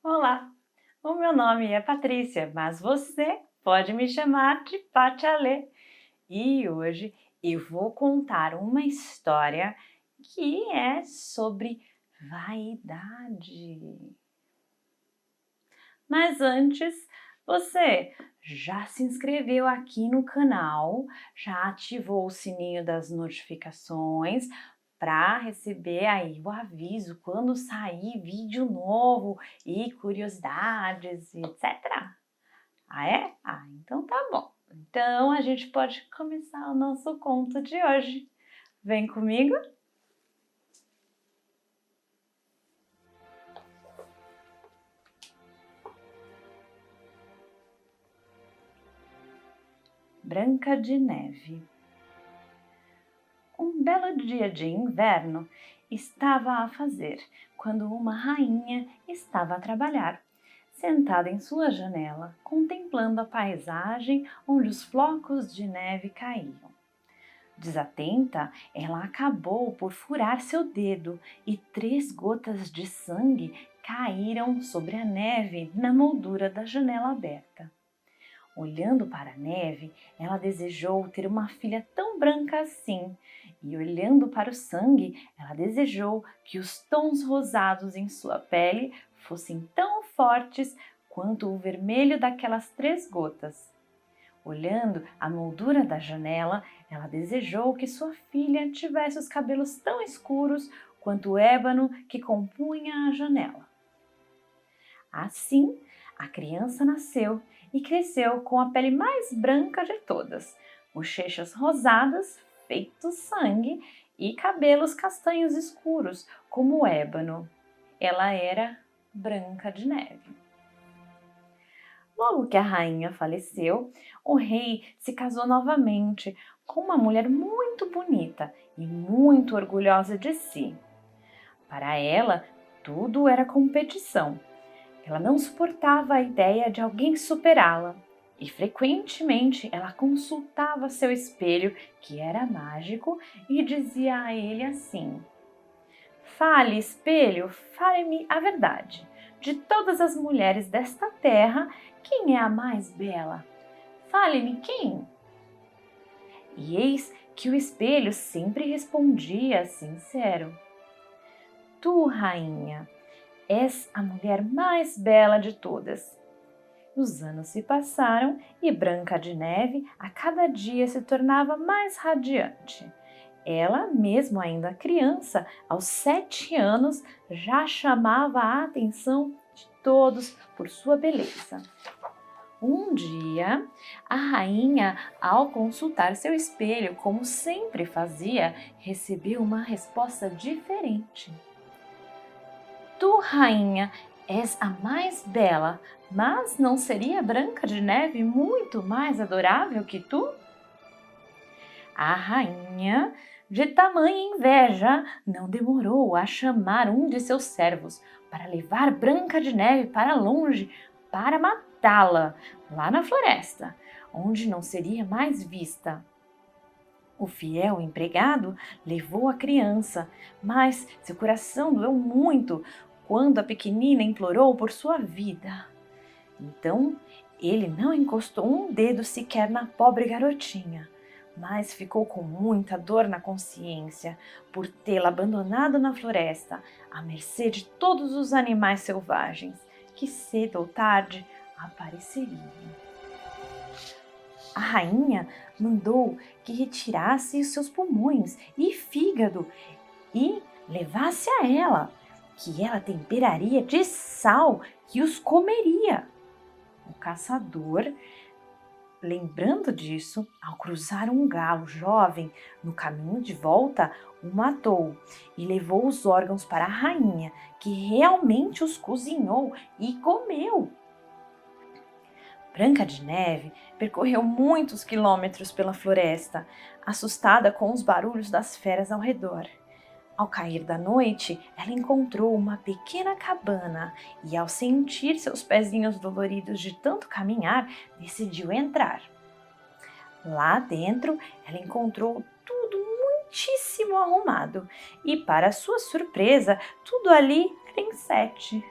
Olá, o meu nome é Patrícia, mas você pode me chamar de Patialê. E hoje eu vou contar uma história que é sobre vaidade. Mas antes, você já se inscreveu aqui no canal? Já ativou o sininho das notificações para receber aí o aviso quando sair vídeo novo e curiosidades, etc. Ah, é? Ah, então tá bom. Então a gente pode começar o nosso conto de hoje. Vem comigo? Branca de Neve. Um belo dia de inverno estava a fazer, quando uma rainha estava a trabalhar, sentada em sua janela, contemplando a paisagem onde os flocos de neve caíam. Desatenta, ela acabou por furar seu dedo e 3 gotas de sangue caíram sobre a neve na moldura da janela aberta. Olhando para a neve, ela desejou ter uma filha tão branca assim, e olhando para o sangue, ela desejou que os tons rosados em sua pele fossem tão fortes quanto o vermelho daquelas 3 gotas. Olhando a moldura da janela, ela desejou que sua filha tivesse os cabelos tão escuros quanto o ébano que compunha a janela. Assim, a criança nasceu e cresceu com a pele mais branca de todas, bochechas rosadas, feito sangue, e cabelos castanhos escuros, como o ébano. Ela era Branca de Neve. Logo que a rainha faleceu, o rei se casou novamente com uma mulher muito bonita e muito orgulhosa de si. Para ela, tudo era competição. Ela não suportava a ideia de alguém superá-la e frequentemente ela consultava seu espelho, que era mágico, e dizia a ele assim: "Fale, espelho, fale-me a verdade. De todas as mulheres desta terra, quem é a mais bela? Fale-me quem?" E eis que o espelho sempre respondia sincero: "Tu, rainha, és a mulher mais bela de todas." Os anos se passaram e Branca de Neve a cada dia se tornava mais radiante. Ela, mesmo ainda criança, aos 7 anos, já chamava a atenção de todos por sua beleza. Um dia, a rainha, ao consultar seu espelho, como sempre fazia, recebeu uma resposta diferente. "Tu, rainha, és a mais bela, mas não seria Branca de Neve muito mais adorável que tu?" A rainha, de tamanha inveja, não demorou a chamar um de seus servos para levar Branca de Neve para longe, para matá-la, lá na floresta, onde não seria mais vista. O fiel empregado levou a criança, mas seu coração doeu muito quando a pequenina implorou por sua vida. Então, ele não encostou um dedo sequer na pobre garotinha, mas ficou com muita dor na consciência por tê-la abandonado na floresta, à mercê de todos os animais selvagens, que cedo ou tarde apareceriam. A rainha mandou que retirasse os seus pulmões e fígado e levasse a ela, que ela temperaria de sal e os comeria. O caçador, lembrando disso, ao cruzar um galo jovem no caminho de volta, o matou e levou os órgãos para a rainha, que realmente os cozinhou e comeu. Branca de Neve percorreu muitos quilômetros pela floresta, assustada com os barulhos das feras ao redor. Ao cair da noite, ela encontrou uma pequena cabana e, ao sentir seus pezinhos doloridos de tanto caminhar, decidiu entrar. Lá dentro, ela encontrou tudo muitíssimo arrumado e, para sua surpresa, tudo ali era em 7.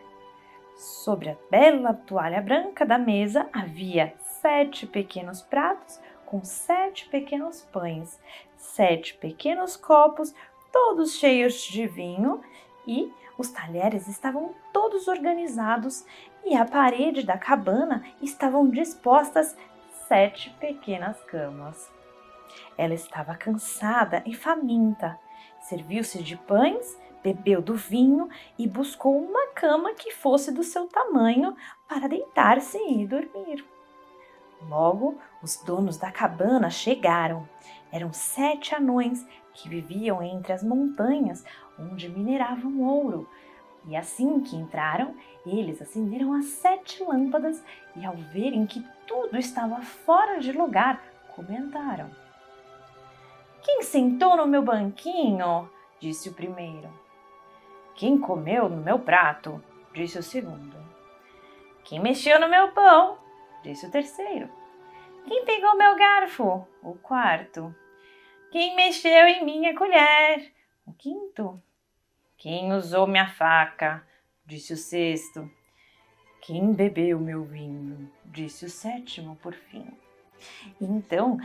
Sobre a bela toalha branca da mesa havia 7 pequenos pratos com 7 pequenos pães, 7 pequenos copos, todos cheios de vinho, e os talheres estavam todos organizados, e à parede da cabana estavam dispostas 7 pequenas camas. Ela estava cansada e faminta. Serviu-se de pães, bebeu do vinho e buscou uma cama que fosse do seu tamanho para deitar-se e dormir. Logo, os donos da cabana chegaram. Eram 7 anões que viviam entre as montanhas onde mineravam ouro. E assim que entraram, eles acenderam as 7 lâmpadas e, ao verem que tudo estava fora de lugar, comentaram: "Quem sentou no meu banquinho?", disse o primeiro. "Quem comeu no meu prato?", disse o segundo. "Quem mexeu no meu pão?", disse o terceiro. "Quem pegou meu garfo?", o quarto. "Quem mexeu em minha colher?", o quinto. "Quem usou minha faca?", disse o sexto. "Quem bebeu meu vinho?", disse o sétimo por fim. Então,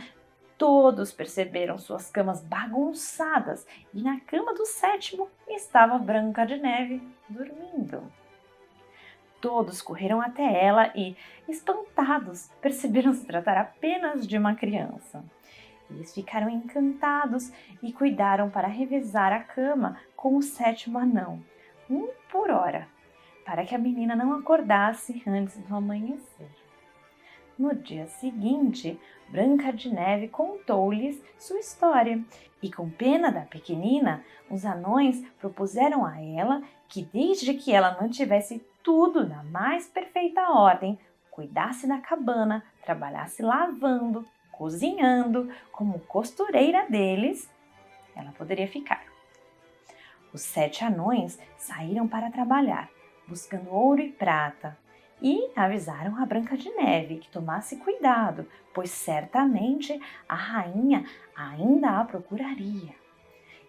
todos perceberam suas camas bagunçadas e na cama do sétimo estava Branca de Neve dormindo. Todos correram até ela e, espantados, perceberam se tratar apenas de uma criança. Eles ficaram encantados e cuidaram para revezar a cama com o sétimo anão, um por hora, para que a menina não acordasse antes do amanhecer. No dia seguinte, Branca de Neve contou-lhes sua história e, com pena da pequenina, os anões propuseram a ela que, desde que ela mantivesse tudo na mais perfeita ordem, cuidasse da cabana, trabalhasse lavando, cozinhando, como costureira deles, ela poderia ficar. Os 7 anões saíram para trabalhar, buscando ouro e prata, e avisaram a Branca de Neve que tomasse cuidado, pois certamente a rainha ainda a procuraria.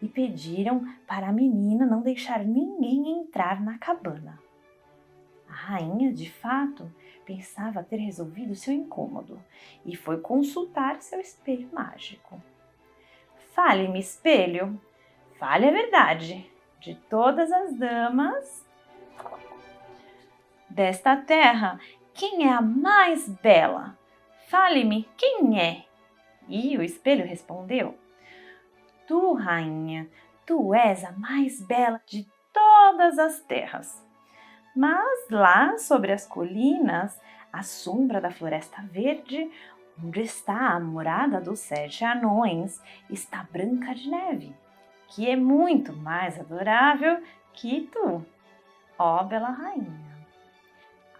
E pediram para a menina não deixar ninguém entrar na cabana. A rainha, de fato, pensava ter resolvido seu incômodo e foi consultar seu espelho mágico. "Fale-me, espelho, fale a verdade. De todas as damas desta terra, quem é a mais bela? Fale-me, quem é?" E o espelho respondeu: "Tu, rainha, tu és a mais bela de todas as terras. Mas lá sobre as colinas, à sombra da floresta verde, onde está a morada dos 7 anões, está Branca de Neve, que é muito mais adorável que tu, ó bela rainha."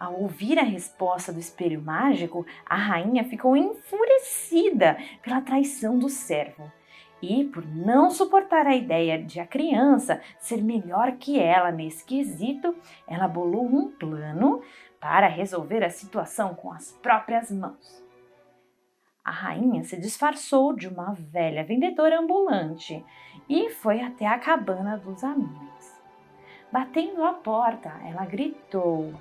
Ao ouvir a resposta do espelho mágico, a rainha ficou enfurecida pela traição do servo. E, por não suportar a ideia de a criança ser melhor que ela nesse quesito, ela bolou um plano para resolver a situação com as próprias mãos. A rainha se disfarçou de uma velha vendedora ambulante e foi até a cabana dos anões. Batendo à porta, ela gritou: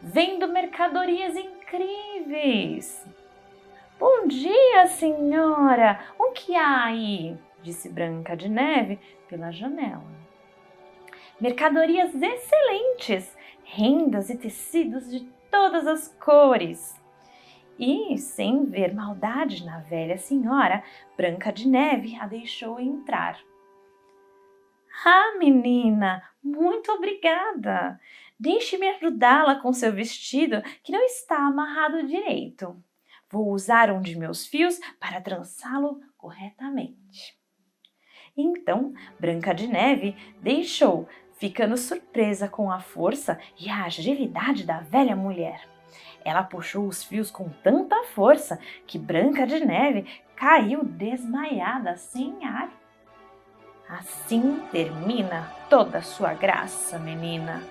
"Vendo mercadorias incríveis!" "Bom dia, senhora! O que há aí?", disse Branca de Neve pela janela. "Mercadorias excelentes, rendas e tecidos de todas as cores." E, sem ver maldade na velha senhora, Branca de Neve a deixou entrar. "Ah, menina, muito obrigada! Deixe-me ajudá-la com seu vestido que não está amarrado direito. Vou usar um de meus fios para trançá-lo corretamente." Então, Branca de Neve deixou, ficando surpresa com a força e a agilidade da velha mulher. Ela puxou os fios com tanta força que Branca de Neve caiu desmaiada sem ar. "Assim termina toda a sua graça, menina",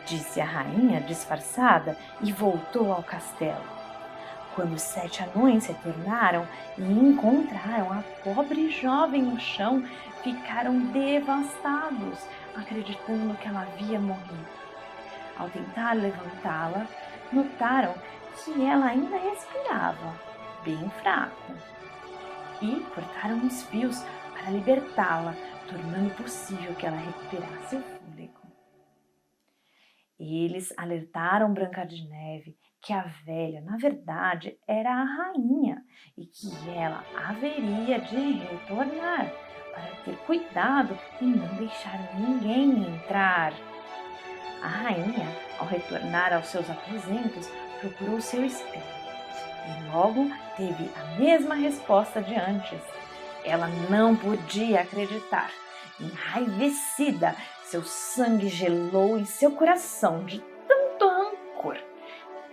disse a rainha disfarçada e voltou ao castelo. Quando os 7 anões retornaram e encontraram a pobre jovem no chão, ficaram devastados, acreditando que ela havia morrido. Ao tentar levantá-la, notaram que ela ainda respirava, bem fraco, e cortaram os fios para libertá-la, tornando possível que ela recuperasse o fôlego. Eles alertaram Branca de Neve que a velha, na verdade, era a rainha e que ela haveria de retornar para ter cuidado e não deixar ninguém entrar. A rainha, ao retornar aos seus aposentos, procurou seu espelho e logo teve a mesma resposta de antes. Ela não podia acreditar. Enraivecida, seu sangue gelou em seu coração de tanto rancor.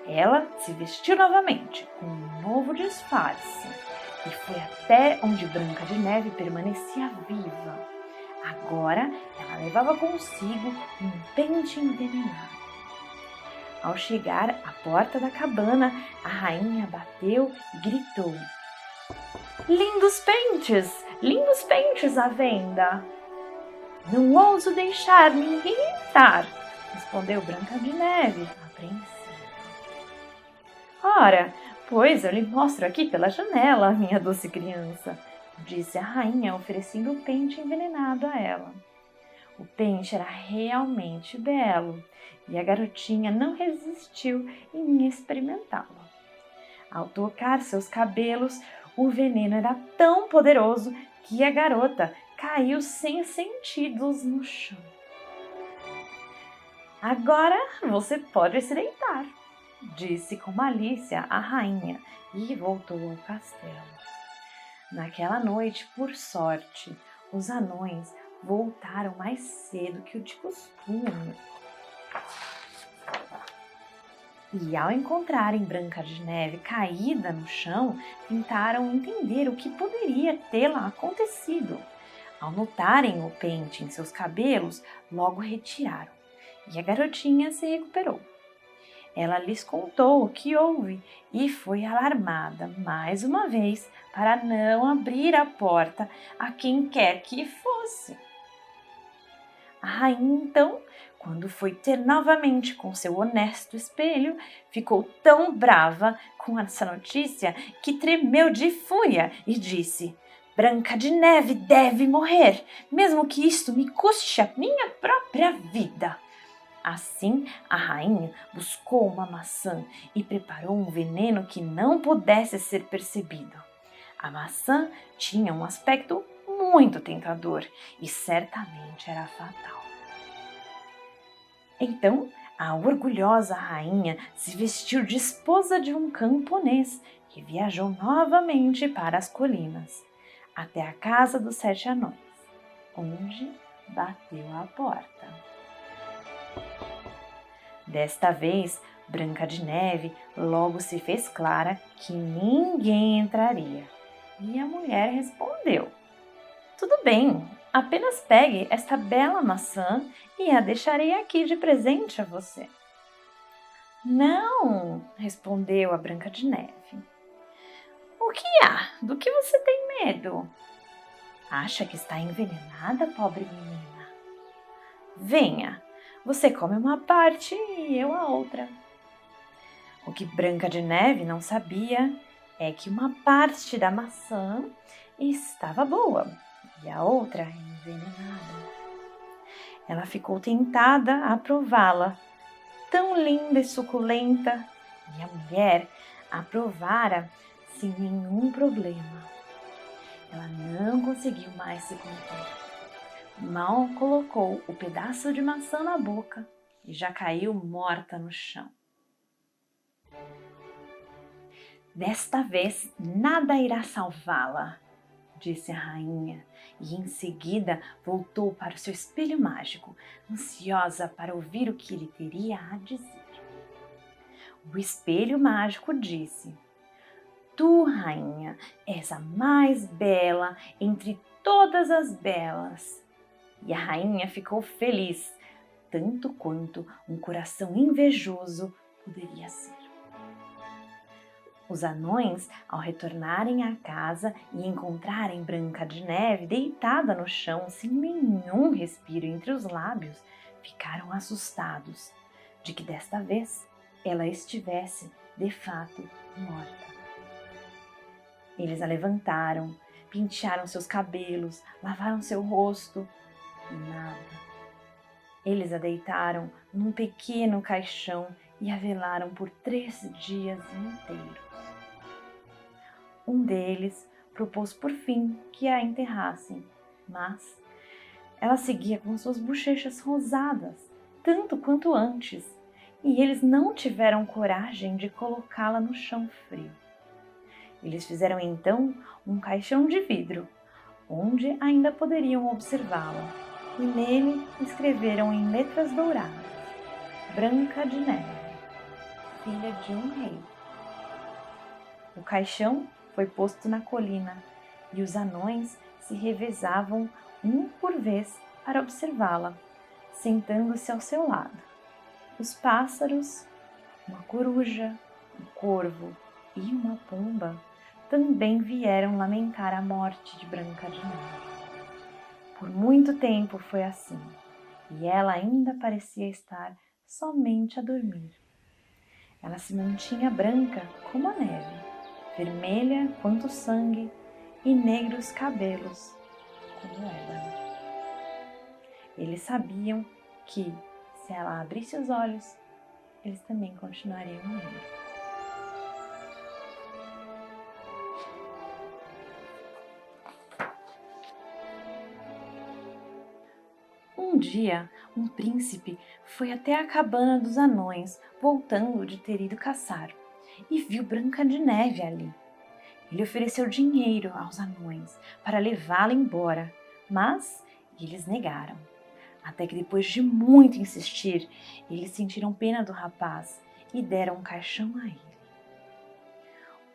Ela se vestiu novamente com um novo disfarce e foi até onde Branca de Neve permanecia viva. Agora ela levava consigo um pente envenenado. Ao chegar à porta da cabana, a rainha bateu e gritou: lindos pentes à venda! Não ouso deixar ninguém entrar, respondeu Branca de Neve, apreensiva. Ora, pois eu lhe mostro aqui pela janela, minha doce criança, disse a rainha, oferecendo o pente envenenado a ela. O pente era realmente belo e a garotinha não resistiu em experimentá-lo. Ao tocar seus cabelos, o veneno era tão poderoso que a garota caiu sem sentidos no chão. Agora você pode se deitar, disse com malícia a rainha e voltou ao castelo. Naquela noite, por sorte, os anões voltaram mais cedo que o de costume. E ao encontrarem Branca de Neve caída no chão, tentaram entender o que poderia tê-la acontecido. Ao notarem o pente em seus cabelos, logo retiraram, e a garotinha se recuperou. Ela lhes contou o que houve e foi alarmada mais uma vez para não abrir a porta a quem quer que fosse. A rainha, então, quando foi ter novamente com seu honesto espelho, ficou tão brava com essa notícia que tremeu de fúria e disse: Branca de Neve deve morrer, mesmo que isto me custe a minha própria vida. Assim, a rainha buscou uma maçã e preparou um veneno que não pudesse ser percebido. A maçã tinha um aspecto muito tentador e certamente era fatal. Então, a orgulhosa rainha se vestiu de esposa de um camponês e viajou novamente para as colinas, até a casa dos 7 anões, onde bateu à porta. Desta vez, Branca de Neve logo se fez clara que ninguém entraria. E a mulher respondeu: tudo bem, apenas pegue esta bela maçã e a deixarei aqui de presente a você. Não, respondeu a Branca de Neve. O que há? Do que você tem medo? Acha que está envenenada, pobre menina? Venha, você come uma parte e eu a outra. O que Branca de Neve não sabia é que uma parte da maçã estava boa e a outra envenenada. Ela ficou tentada a prová-la, tão linda e suculenta, e a mulher a provara sem nenhum problema. Ela não conseguiu mais se conter. Mal colocou o pedaço de maçã na boca e já caiu morta no chão. Desta vez nada irá salvá-la, disse a rainha, e em seguida voltou para o seu espelho mágico, ansiosa para ouvir o que ele teria a dizer. O espelho mágico disse: Tu, rainha, és a mais bela entre todas as belas. E a rainha ficou feliz, tanto quanto um coração invejoso poderia ser. Os anões, ao retornarem à casa e encontrarem Branca de Neve deitada no chão sem nenhum respiro entre os lábios, ficaram assustados. de que desta vez ela estivesse de fato morta. Eles a levantaram, pentearam seus cabelos, lavaram seu rosto e nada. Eles a deitaram num pequeno caixão e a velaram por 3 dias inteiros. Um deles propôs por fim que a enterrassem, mas ela seguia com suas bochechas rosadas, tanto quanto antes, e eles não tiveram coragem de colocá-la no chão frio. Eles fizeram então um caixão de vidro, onde ainda poderiam observá-la, e nele escreveram em letras douradas: Branca de Neve, filha de um rei. O caixão foi posto na colina e os anões se revezavam um por vez para observá-la, sentando-se ao seu lado. Os pássaros, uma coruja, um corvo e uma pomba também vieram lamentar a morte de Branca de Neve. Por muito tempo foi assim, e ela ainda parecia estar somente a dormir. Ela se mantinha branca como a neve, vermelha quanto o sangue e negros cabelos como ébano. Eles sabiam que, se ela abrisse os olhos, eles também continuariam negros. Um dia, um príncipe foi até a cabana dos anões, voltando de ter ido caçar, e viu Branca de Neve ali. Ele ofereceu dinheiro aos anões para levá-la embora, mas eles negaram. Até que depois de muito insistir, eles sentiram pena do rapaz e deram um caixão a ele.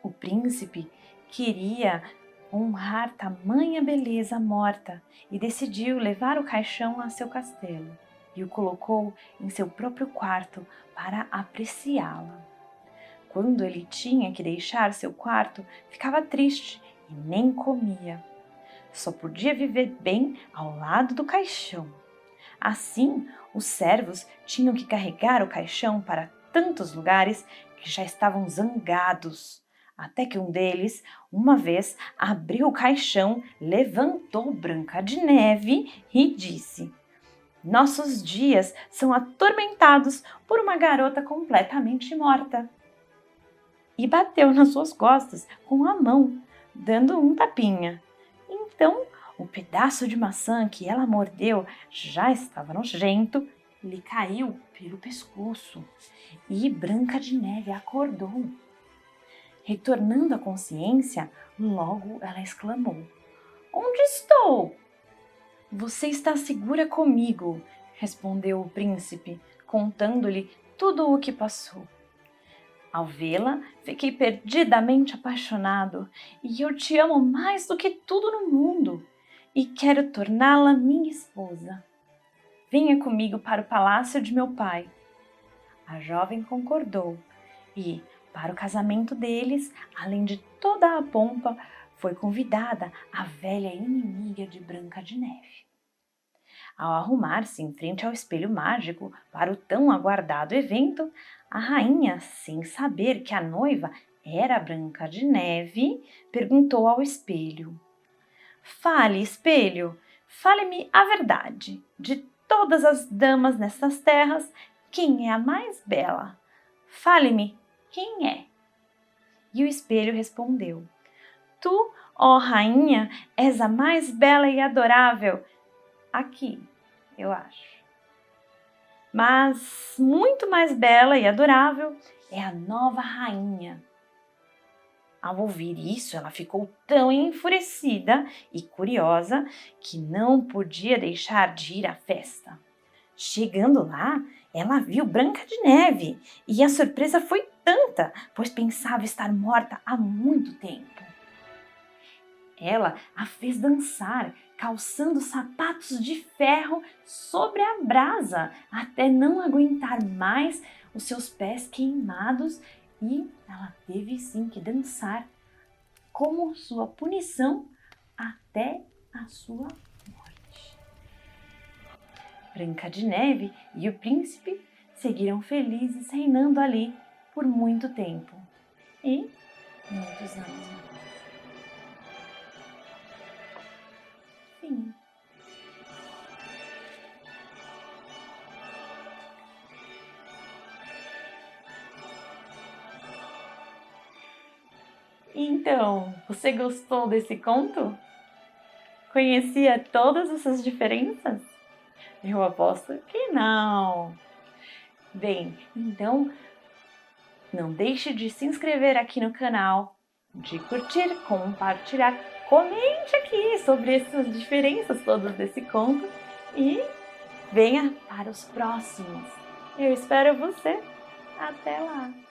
O príncipe queria honrar tamanha beleza morta e decidiu levar o caixão a seu castelo e o colocou em seu próprio quarto para apreciá-la. Quando ele tinha que deixar seu quarto, ficava triste e nem comia. Só podia viver bem ao lado do caixão. Assim, os servos tinham que carregar o caixão para tantos lugares que já estavam zangados. Até que um deles, uma vez, abriu o caixão, levantou Branca de Neve e disse: Nossos dias são atormentados por uma garota completamente morta. E bateu nas suas costas com a mão, dando um tapinha. Então, o pedaço de maçã que ela mordeu já estava nojento, lhe caiu pelo pescoço e Branca de Neve acordou. Retornando à consciência, logo ela exclamou: Onde estou? Você está segura comigo, respondeu o príncipe, contando-lhe tudo o que passou. Ao vê-la, fiquei perdidamente apaixonado e eu te amo mais do que tudo no mundo e quero torná-la minha esposa. Venha comigo para o palácio de meu pai. A jovem concordou e, para o casamento deles, além de toda a pompa, foi convidada a velha inimiga de Branca de Neve. Ao arrumar-se em frente ao espelho mágico para o tão aguardado evento, a rainha, sem saber que a noiva era Branca de Neve, perguntou ao espelho: Fale, espelho, fale-me a verdade. De todas as damas nestas terras, quem é a mais bela? Fale-me quem é. E o espelho respondeu: Tu, ó rainha, és a mais bela e adorável aqui, eu acho. Mas muito mais bela e adorável é a nova rainha. Ao ouvir isso, ela ficou tão enfurecida e curiosa que não podia deixar de ir à festa. Chegando lá, ela viu Branca de Neve e a surpresa foi tanta, pois pensava estar morta há muito tempo. Ela a fez dançar, calçando sapatos de ferro sobre a brasa, até não aguentar mais os seus pés queimados, e ela teve sim que dançar como sua punição até a sua morte. Branca de Neve e o príncipe seguiram felizes reinando ali por muito tempo e muitos anos mais. Fim. Então, você gostou desse conto? Conhecia todas essas diferenças? Eu aposto que não. Bem, então não deixe de se inscrever aqui no canal, de curtir, compartilhar, comente aqui sobre essas diferenças todas desse conto e venha para os próximos. Eu espero você. Até lá!